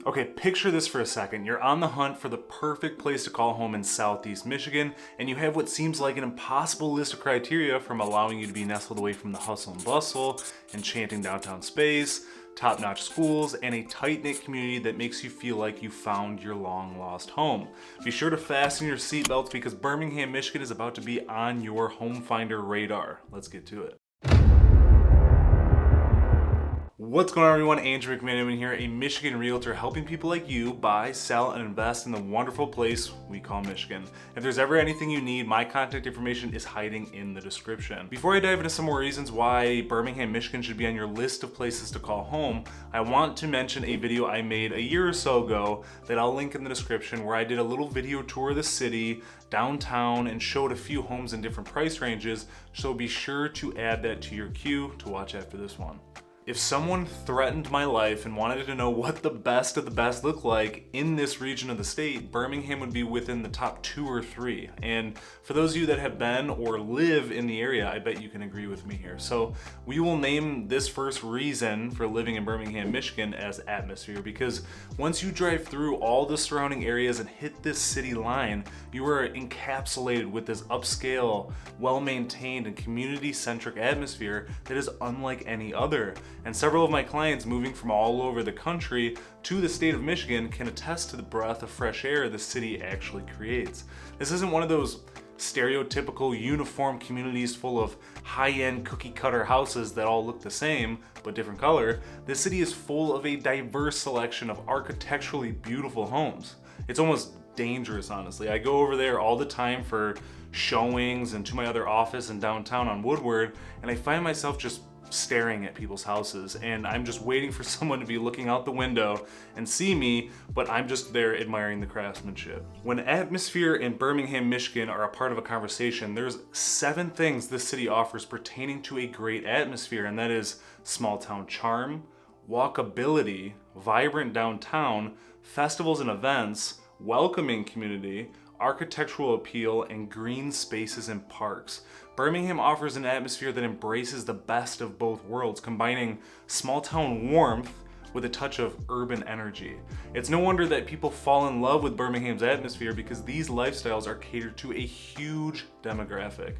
Okay, picture this for a second. You're on the hunt for the perfect place to call home in Southeast Michigan, and you have what seems like an impossible list of criteria, from allowing you to be nestled away from the hustle and bustle, enchanting downtown space, top-notch schools, and a tight-knit community that makes you feel like you found your long-lost home. Be sure to fasten your seatbelts because Birmingham, Michigan is about to be on your home finder radar. Let's get to it. What's going on, everyone? Andrew McManaman here, a Michigan realtor helping people like you buy, sell, and invest in the wonderful place we call Michigan. If there's ever anything you need, my contact information is hiding in the description. Before I dive into some more reasons why Birmingham, Michigan should be on your list of places to call home, I want to mention a video I made a year or so ago that I'll link in the description, where I did a little video tour of the city, downtown, and showed a few homes in different price ranges, so be sure to add that to your queue to watch after this one. If someone threatened my life and wanted to know what the best of the best look like in this region of the state, Birmingham would be within the top 2 or 3. And for those of you that have been or live in the area, I bet you can agree with me here. So we will name this first reason for living in Birmingham, Michigan as atmosphere, because once you drive through all the surrounding areas and hit this city line, you are encapsulated with this upscale, well-maintained, and community-centric atmosphere that is unlike any other. And several of my clients moving from all over the country to the state of Michigan can attest to the breath of fresh air the city actually creates. This isn't one of those stereotypical uniform communities full of high-end cookie cutter houses that all look the same but different color. This city is full of a diverse selection of architecturally beautiful homes. It's almost dangerous, honestly. I go over there all the time for showings and to my other office in downtown on Woodward, and I find myself just staring at people's houses, and I'm just waiting for someone to be looking out the window and see me, but I'm just there admiring the craftsmanship. When atmosphere and Birmingham, Michigan are a part of a conversation, there's 7 things this city offers pertaining to a great atmosphere, and that is small town charm, walkability, vibrant downtown, festivals and events, welcoming community, architectural appeal, and green spaces and parks. Birmingham offers an atmosphere that embraces the best of both worlds, combining small town warmth with a touch of urban energy. It's no wonder that people fall in love with Birmingham's atmosphere, because these lifestyles are catered to a huge demographic.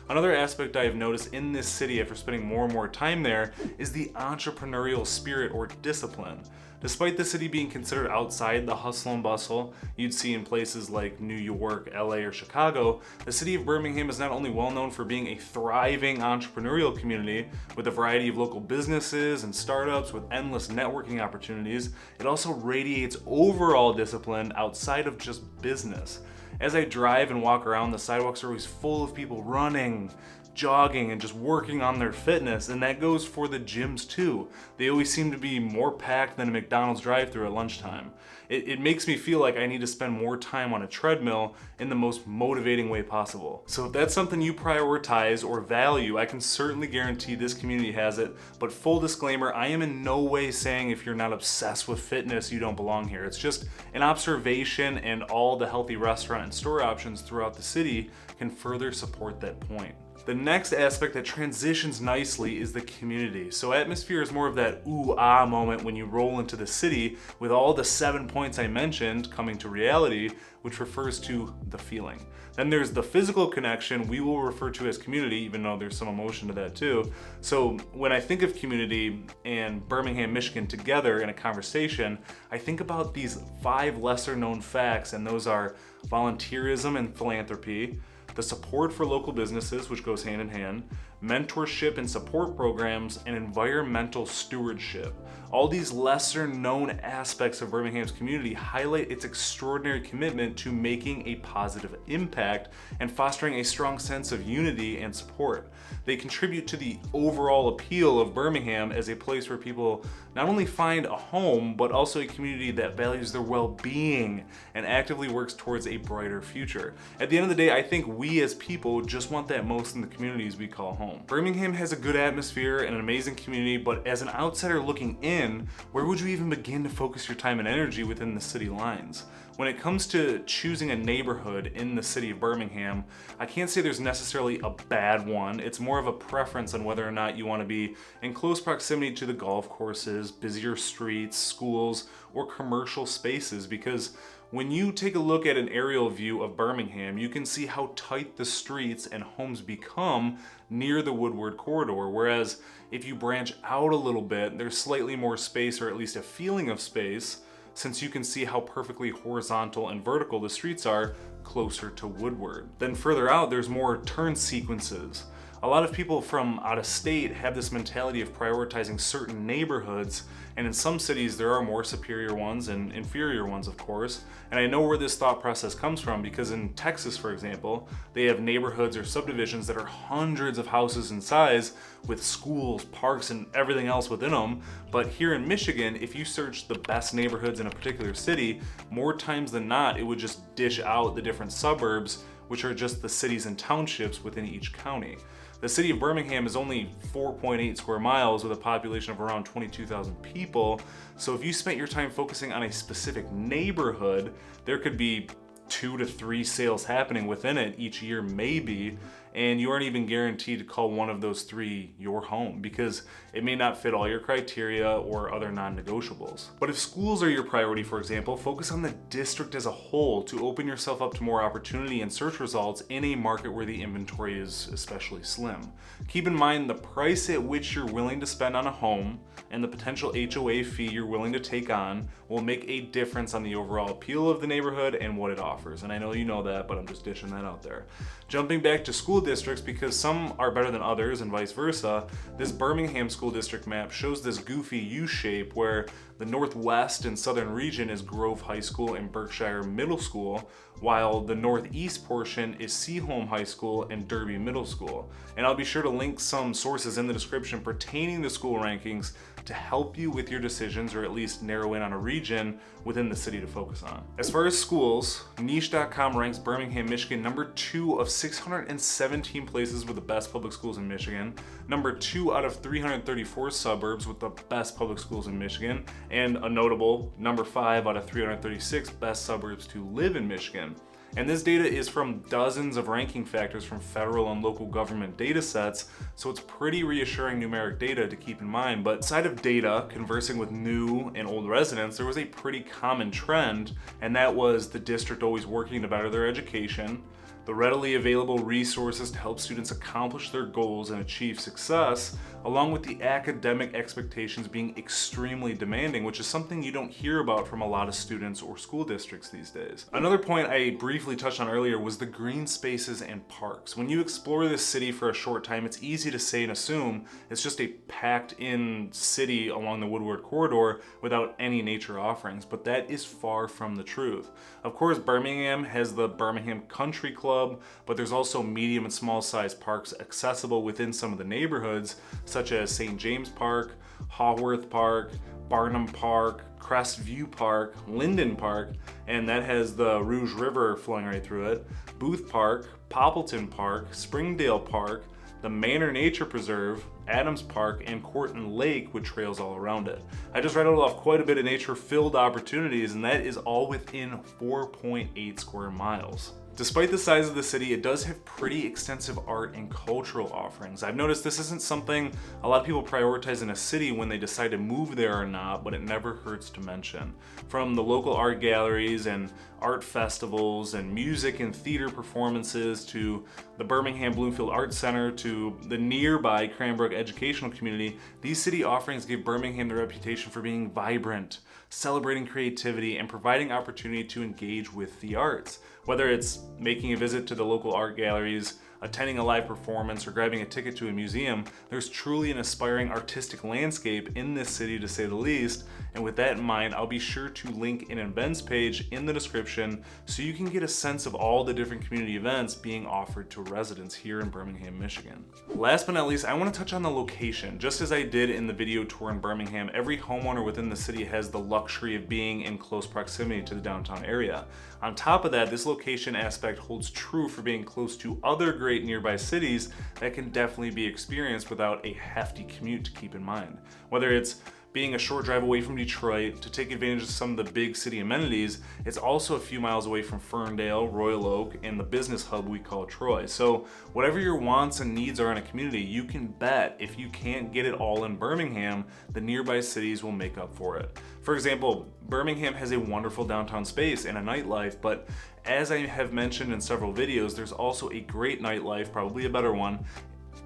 Another aspect I have noticed in this city after spending more and more time there is the entrepreneurial spirit or discipline. Despite the city being considered outside the hustle and bustle you'd see in places like New York, LA, or Chicago, the city of Birmingham is not only well known for being a thriving entrepreneurial community with a variety of local businesses and startups with endless networking opportunities, it also radiates overall discipline outside of just business. As I drive and walk around, the sidewalks are always full of people running, jogging, and just working on their fitness, and that goes for the gyms too. They always seem to be more packed than a McDonald's drive-thru at lunchtime. It makes me feel like I need to spend more time on a treadmill in the most motivating way possible. So if that's something you prioritize or value, I can certainly guarantee this community has it. But full disclaimer, I am in no way saying if you're not obsessed with fitness, you don't belong here. It's just an observation, and all the healthy restaurant and store options throughout the city can further support that point. The next aspect that transitions nicely is the community. So atmosphere is more of that ooh-ah moment when you roll into the city, with all the 7 points I mentioned coming to reality, which refers to the feeling. Then there's the physical connection we will refer to as community, even though there's some emotion to that too. So when I think of community and Birmingham, Michigan together in a conversation, I think about these 5 lesser known facts, and those are volunteerism and philanthropy, the support for local businesses, which goes hand in hand, mentorship and support programs, and environmental stewardship. All these lesser known aspects of Birmingham's community highlight its extraordinary commitment to making a positive impact and fostering a strong sense of unity and support. They contribute to the overall appeal of Birmingham as a place where people not only find a home, but also a community that values their well-being and actively works towards a brighter future. At the end of the day, I think we as people just want that most in the communities we call home. Birmingham has a good atmosphere and an amazing community, but as an outsider looking in, where would you even begin to focus your time and energy within the city lines? When it comes to choosing a neighborhood in the city of Birmingham, I can't say there's necessarily a bad one. It's more of a preference on whether or not you want to be in close proximity to the golf courses, busier streets, schools, or commercial spaces, because when you take a look at an aerial view of Birmingham, you can see how tight the streets and homes become near the Woodward corridor, whereas if you branch out a little bit, there's slightly more space, or at least a feeling of space, since you can see how perfectly horizontal and vertical the streets are closer to Woodward. Then further out, there's more turn sequences. A lot of people from out of state have this mentality of prioritizing certain neighborhoods, and in some cities there are more superior ones and inferior ones, of course. And I know where this thought process comes from, because in Texas, for example, they have neighborhoods or subdivisions that are hundreds of houses in size with schools, parks, and everything else within them. But here in Michigan, if you search the best neighborhoods in a particular city, more times than not, it would just dish out the different suburbs, which are just the cities and townships within each county. The city of Birmingham is only 4.8 square miles with a population of around 22,000 people. So if you spent your time focusing on a specific neighborhood, there could be 2 to 3 sales happening within it each year maybe, and you aren't even guaranteed to call one of those 3 your home, because it may not fit all your criteria or other non-negotiables. But if schools are your priority, for example, focus on the district as a whole to open yourself up to more opportunity and search results in a market where the inventory is especially slim. Keep in mind the price at which you're willing to spend on a home and the potential HOA fee you're willing to take on will make a difference on the overall appeal of the neighborhood and what it offers. And I know you know that, but I'm just dishing that out there. Jumping back to school districts, because some are better than others and vice versa, this Birmingham school district map shows this goofy U shape where the northwest and southern region is Grove High School and Berkshire Middle School, while the northeast portion is Seaholm High School and Derby Middle School. And I'll be sure to link some sources in the description pertaining to school rankings to help you with your decisions, or at least narrow in on a region within the city to focus on. As far as schools, niche.com ranks Birmingham, Michigan number 2 of 617 places with the best public schools in Michigan, number 2 out of 334 suburbs with the best public schools in Michigan, and a notable number 5 out of 336 best suburbs to live in Michigan. And this data is from dozens of ranking factors from federal and local government data sets, so it's pretty reassuring numeric data to keep in mind. But aside of data, conversing with new and old residents, there was a pretty common trend, and that was the district always working to better their education, the readily available resources to help students accomplish their goals and achieve success, along with the academic expectations being extremely demanding, which is something you don't hear about from a lot of students or school districts these days. Another point I briefly touched on earlier was the green spaces and parks. When you explore this city for a short time, it's easy to say and assume it's just a packed in city along the Woodward corridor without any nature offerings, but that is far from the truth. Of course, Birmingham has the Birmingham Country Club, but there's also medium and small size parks accessible within some of the neighborhoods, such as St. James Park, Haworth Park, Barnum Park, Crestview Park, Linden Park, and that has the Rouge River flowing right through it, Booth Park, Poppleton Park, Springdale Park, the Manor Nature Preserve, Adams Park, and Corton Lake with trails all around it. I just rattled off quite a bit of nature-filled opportunities, and that is all within 4.8 square miles. Despite the size of the city, it does have pretty extensive art and cultural offerings. I've noticed this isn't something a lot of people prioritize in a city when they decide to move there or not, but it never hurts to mention. From the local art galleries and art festivals and music and theater performances to the Birmingham Bloomfield Arts Center to the nearby Cranbrook educational community, these city offerings give Birmingham the reputation for being vibrant, celebrating creativity, and providing opportunity to engage with the arts. Whether it's making a visit to the local art galleries, attending a live performance, or grabbing a ticket to a museum, there's truly an aspiring artistic landscape in this city, to say the least. And with that in mind, I'll be sure to link an events page in the description so you can get a sense of all the different community events being offered to residents here in Birmingham, Michigan. Last but not least, I want to touch on the location. Just as I did in the video tour in Birmingham, every homeowner within the city has the luxury of being in close proximity to the downtown area. On top of that, this location aspect holds true for being close to other great nearby cities that can definitely be experienced without a hefty commute to keep in mind. Whether it's Being a short drive away from Detroit to take advantage of some of the big city amenities, it's also a few miles away from Ferndale, Royal Oak, and the business hub we call Troy. So whatever your wants and needs are in a community, you can bet if you can't get it all in Birmingham, the nearby cities will make up for it. For example, Birmingham has a wonderful downtown space and a nightlife, but as I have mentioned in several videos, there's also a great nightlife, probably a better one,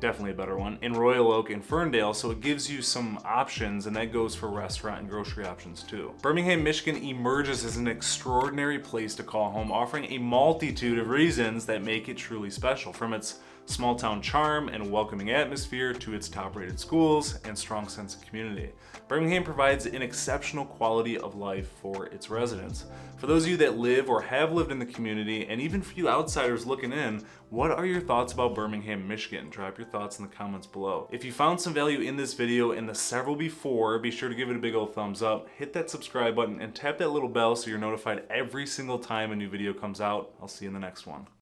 definitely a better one, in Royal Oak and Ferndale, so it gives you some options, and that goes for restaurant and grocery options too. Birmingham, Michigan emerges as an extraordinary place to call home, offering a multitude of reasons that make it truly special, from its small town charm and welcoming atmosphere to its top-rated schools and strong sense of community. Birmingham provides an exceptional quality of life for its residents. For those of you that live or have lived in the community, and even for you outsiders looking in, what are your thoughts about Birmingham, Michigan? Drop your thoughts in the comments below. If you found some value in this video and the several before, be sure to give it a big old thumbs up, hit that subscribe button, and tap that little bell so you're notified every single time a new video comes out. I'll see you in the next one.